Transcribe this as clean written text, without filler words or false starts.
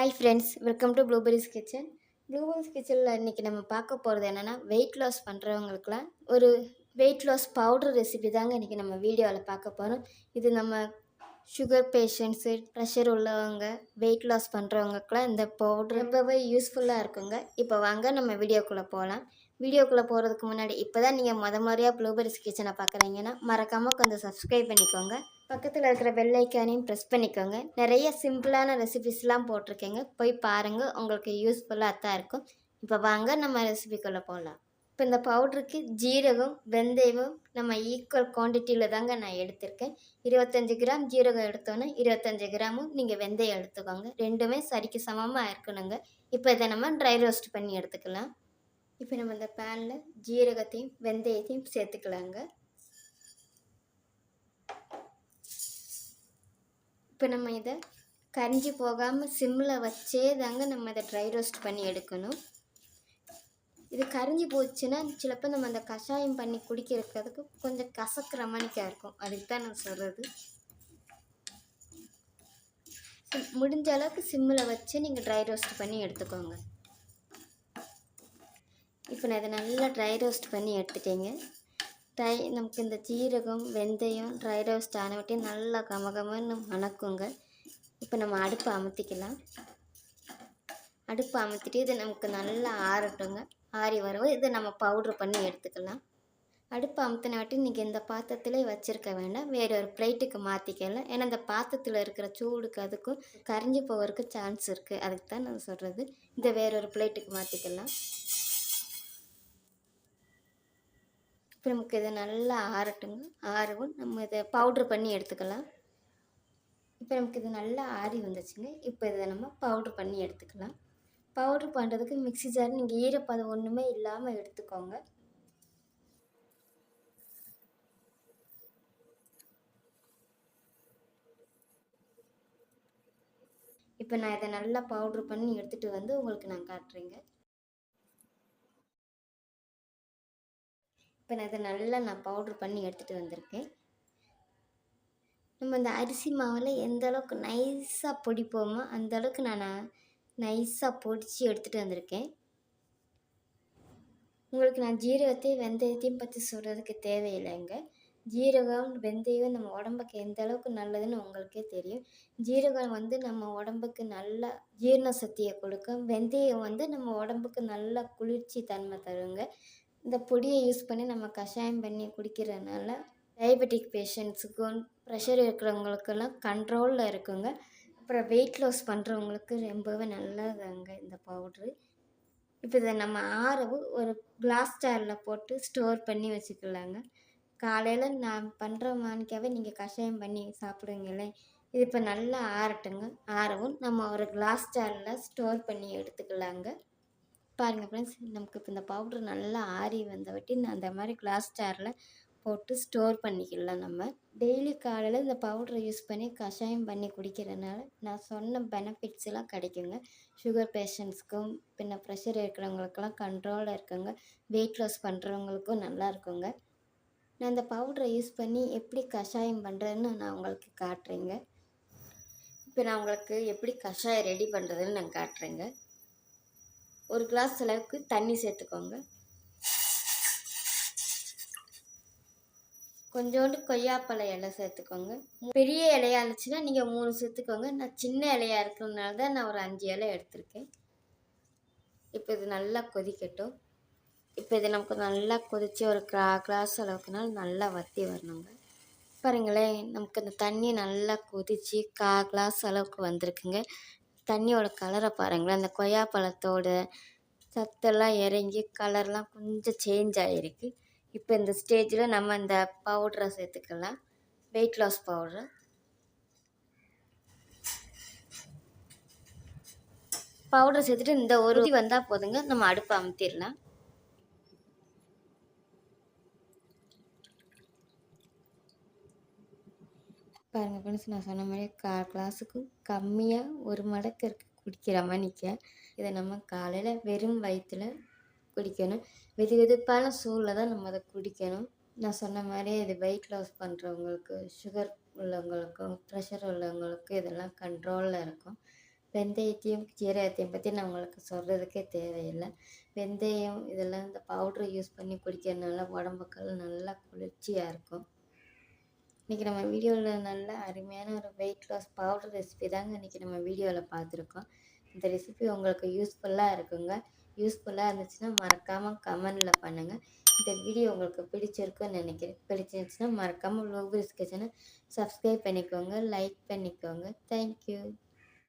Hi friends, welcome to blueberries kitchen. Blueberries கிச்சனில் இன்றைக்கி நம்ம பார்க்க போகிறது என்னென்னா, வெயிட் லாஸ் பண்ணுறவங்களுக்குலாம் ஒரு வெயிட் லாஸ் பவுடர் ரெசிபி தாங்க இன்றைக்கி நம்ம வீடியோவில் பார்க்க போகிறோம். இது நம்ம சுகர் பேஷண்ட்ஸு, ப்ரெஷர் உள்ளவங்க, வெயிட் லாஸ் பண்ணுறவங்களுக்குலாம் இந்த பவுட்ரு ரொம்பவே யூஸ்ஃபுல்லாக இருக்குங்க. இப்போ வாங்க நம்ம வீடியோக்குள்ளே போகலாம். வீடியோக்குள்ளே போகிறதுக்கு முன்னாடி இப்போ தான் நீங்கள் முறையாக ப்ளூபெரிஸ் கிச்சனை பார்க்குறீங்கன்னா மறக்காமல் கொஞ்சம் சப்ஸ்கிரைப் பண்ணிக்கோங்க. பக்கத்தில் இருக்கிற பெல் ஐக்கானையும் ப்ரெஸ் பண்ணிக்கோங்க. நிறைய சிம்பிளான ரெசிபிஸ்லாம் போட்டிருக்கேங்க, போய் பாருங்கள், உங்களுக்கு யூஸ்ஃபுல்லாக தான் இருக்கும். இப்போ வாங்க நம்ம ரெசிபிக்குள்ளே போகலாம். இப்போ இந்த பவுட்ருக்கு ஜீரகம், வெந்தயம் நம்ம ஈக்குவல் குவான்டிட்டியில் தாங்க நான் எடுத்திருக்கேன். 25 கிராம் ஜீரகம் எடுத்தோன்னே 25 கிராமும் நீங்கள் வெந்தயம் எடுத்துக்கோங்க. ரெண்டுமே சரிக்கு சமமாக இருக்கணுங்க. இப்போ இதை நம்ம ட்ரை ரோஸ்ட் பண்ணி எடுத்துக்கலாம். இப்போ நம்ம இந்த பேனில் ஜீரகத்தையும் வெந்தயத்தையும் சேர்த்துக்கலாங்க. இப்போ நம்ம இதை கரிஞ்சி போகாமல் சிம்மில் வச்சே தாங்க நம்ம இதை ட்ரை ரோஸ்ட் பண்ணி எடுக்கணும். இது கரிஞ்சி போச்சுன்னா சிலப்போ நம்ம அந்த கஷாயம் பண்ணி குடிக்கிறதுக்கு கொஞ்சம் கசக்கிற மாதிரிக்கா இருக்கும். அதுக்கு தான் நான் சொல்கிறது. முடிஞ்ச அளவுக்கு சிம்மில் வச்சு நீங்கள் ட்ரை ரோஸ்ட் பண்ணி எடுத்துக்கோங்க. இப்போ நான் இதை நல்லா ட்ரை ரோஸ்ட் பண்ணி எடுத்துட்டேங்க. நமக்கு இந்த ஜீரகம், வெந்தயம் ட்ரை ரோஸ்ட் ஆனவட்டி நல்லா கமகமன்னு மணக்குங்க. இப்போ நம்ம அடுப்பை அமுத்திக்கலாம். அடுப்பை அமுத்திட்டு இதை நமக்கு நல்லா ஆறட்டுங்க. ஆறி வரவும் இதை நம்ம பவுட்ரு பண்ணி எடுத்துக்கலாம். அடுப்பை அமுத்தினாட்டி நீங்கள் இந்த பாத்திரத்திலே வச்சுருக்க வேண்டாம், வேறு ஒரு பிளேட்டுக்கு மாற்றிக்கலாம். ஏன்னா இந்த பாத்திரத்தில் இருக்கிற சூடுக்கு அதுக்கும் கரிஞ்சி போகிறதுக்கு சான்ஸ் இருக்குது. அதுக்கு தான் நான் சொல்கிறது. இதை வேற ஒரு பிளேட்டுக்கு மாற்றிக்கலாம். இப்போ நமக்கு இதை நல்லா ஆறட்டுங்க. ஆறவும் நம்ம இதை பவுட்ரு பண்ணி எடுத்துக்கலாம். இப்போ நமக்கு இது நல்லா ஆறி வந்துச்சுங்க. இப்போ இதை நம்ம பவுட்ரு பண்ணி எடுத்துக்கலாம். பவுட்ரு பண்ணுறதுக்கு மிக்ஸி ஜார் நீங்கள் ஈரப்பதம் ஒன்றுமே இல்லாமல் எடுத்துக்கோங்க. இப்போ நான் இதை நல்லா பவுட்ரு பண்ணி எடுத்துகிட்டு வந்து உங்களுக்கு நான் காட்டுறேங்க. இப்போ நான் இதை நல்லா பவுட்ரு பண்ணி எடுத்துகிட்டு வந்திருக்கேன். நம்ம இந்த அரிசி மாவில் எந்த அளவுக்கு நைஸாக பொடிப்போமோ அந்த அளவுக்கு நான் நைஸாக பொடிச்சு எடுத்துகிட்டு வந்திருக்கேன். உங்களுக்கு நான் ஜீரகத்தையும் வெந்தயத்தையும் பற்றி சொல்கிறதுக்கு தேவையில்லைங்க. ஜீரகம், வெந்தயம் நம்ம உடம்புக்கு எந்த அளவுக்கு நல்லதுன்னு உங்களுக்கே தெரியும். ஜீரகம் நம்ம உடம்புக்கு நல்ல ஜீரண சக்தியை கொடுக்கும். வெந்தயம் நம்ம உடம்புக்கு நல்ல குளிர்ச்சி தன்மை தருங்க. இந்த பொடியை யூஸ் பண்ணி நம்ம கஷாயம் பண்ணி குடிக்கிறதுனால டயபெட்டிக் பேஷண்ட்ஸுக்கும் ப்ரெஷர் இருக்கிறவங்களுக்கெல்லாம் கண்ட்ரோலில் இருக்குங்க. அப்புறம் வெயிட் லாஸ் பண்ணுறவங்களுக்கு ரொம்பவே நல்லதாங்க இந்த பவுட்ரு. இப்போ இதை நம்ம ஆறவும் ஒரு கிளாஸ் ஜாரில் போட்டு ஸ்டோர் பண்ணி வச்சுக்கலாங்க. காலையில் நான் பண்ணுற மாணிக்காவே நீங்கள் கஷாயம் பண்ணி சாப்பிடுங்களே. இது இப்போ நல்லா ஆறட்டுங்க. ஆறவும் நம்ம ஒரு கிளாஸ் ஜாரில் ஸ்டோர் பண்ணி எடுத்துக்கலாங்க. பாருங்கள் ஃப்ரெண்ட்ஸ், நமக்கு இப்போ இந்த பவுட்ரு நல்லா ஆறி வந்தவட்டி நான் அந்த மாதிரி கிளாஸ் ஜாரில் போட்டு ஸ்டோர் பண்ணிக்கலாம். நம்ம டெய்லி காலையில் இந்த பவுட்ரை யூஸ் பண்ணி கஷாயம் பண்ணி குடிக்கிறதுனால நான் சொன்ன பெனிஃபிட்ஸ் எல்லாம் கிடைக்குங்க. சுகர் பேஷண்ட்ஸ்க்கும் பின்ன ப்ரெஷர் இருக்கிறவங்களுக்கெல்லாம் கண்ட்ரோலில் இருக்குங்க. வெயிட் லாஸ் பண்ணுறவங்களுக்கும் நல்லா இருக்குங்க. நான் இந்த பவுட்ரை யூஸ் பண்ணி எப்படி கஷாயம் பண்ணுறதுன்னு நான் உங்களுக்கு காட்டுறேங்க. இப்போ நான் உங்களுக்கு எப்படி கஷாயம் ரெடி பண்ணுறதுன்னு நான் காட்டுறேங்க. ஒரு கிளாஸ் அளவுக்கு தண்ணி சேர்த்துக்கோங்க. கொஞ்சோண்டு கொய்யாப்பழ இலை சேர்த்துக்கோங்க. பெரிய இலையாக இருந்துச்சுன்னா நீங்கள் 3 சேர்த்துக்கோங்க. நான் சின்ன இலையாக இருக்கிறதுனால தான் நான் ஒரு 5 இலை எடுத்திருக்கேன். இப்போ இது நல்லா கொதிக்கட்டும். இப்போ இது நமக்கு நல்லா கொதித்து ஒரு கிளாஸ் அளவுக்குனால நல்லா வற்றி வரணுங்க. பாருங்களேன், நமக்கு அந்த தண்ணி நல்லா கொதித்து கிளாஸ் அளவுக்கு வந்திருக்குங்க. தண்ணியோட கலரை பாருங்களேன், அந்த கொய்யாப்பழத்தோட சத்தெல்லாம் இறங்கி கலர்லாம் கொஞ்சம் சேஞ்ச் ஆகிருக்கு. இப்போ இந்த ஸ்டேஜில் நம்ம இந்த பவுட்ரை சேர்த்துக்கலாம். வெயிட் லாஸ் பவுட்ரு சேர்த்துட்டு இந்த ஒரு வந்தால் போதுங்க. நம்ம அடுப்பை அமுத்திடலாம். பாருங்கள் ஃப்ரெண்ட்ஸ், நான் சொன்ன மாதிரி கிளாஸுக்கும் கம்மியாக ஒரு மடக்கு குடிக்கிற மாதிரிக்க இதை நம்ம காலையில் வெறும் வயிற்றில் குடிக்கணும். வெதுப்பான சூழில் தான் நம்ம அதை குடிக்கணும். நான் சொன்ன மாதிரி இது வெயிட் லாஸ் பண்ணுறவங்களுக்கு, சுகர் உள்ளவங்களுக்கும், ப்ரெஷர் உள்ளவங்களுக்கும் இதெல்லாம் கண்ட்ரோலில் இருக்கும். வெந்தயத்தையும் ஜீரகத்தையும் பற்றி நான் உங்களுக்கு சொல்கிறதுக்கே தேவையில்லை. வெந்தயம் இதெல்லாம் இந்த பவுட்ரு யூஸ் பண்ணி குடிக்கிறதுனால உடம்புக்கெல்லாம் நல்லா குளிர்ச்சியாக இருக்கும். இன்றைக்கி நம்ம வீடியோவில் நல்ல அருமையான ஒரு வெயிட் லாஸ் பவுடர் ரெசிபி தாங்க இன்றைக்கி நம்ம வீடியோவில் பார்த்துருக்கோம். இந்த ரெசிபி உங்களுக்கு யூஸ்ஃபுல்லாக இருக்குங்க. யூஸ்ஃபுல்லாக இருந்துச்சுன்னா மறக்காமல் கமெண்டில் பண்ணுங்கள். இந்த வீடியோ உங்களுக்கு பிடிச்சிருக்குன்னு நினைக்கிறேன். பிடிச்சிருந்துச்சுன்னா மறக்காமல் லோபிரிஸ் கிச்சனை சப்ஸ்கிரைப் பண்ணிக்கோங்க, லைக் பண்ணிக்கோங்க. தேங்க்யூ.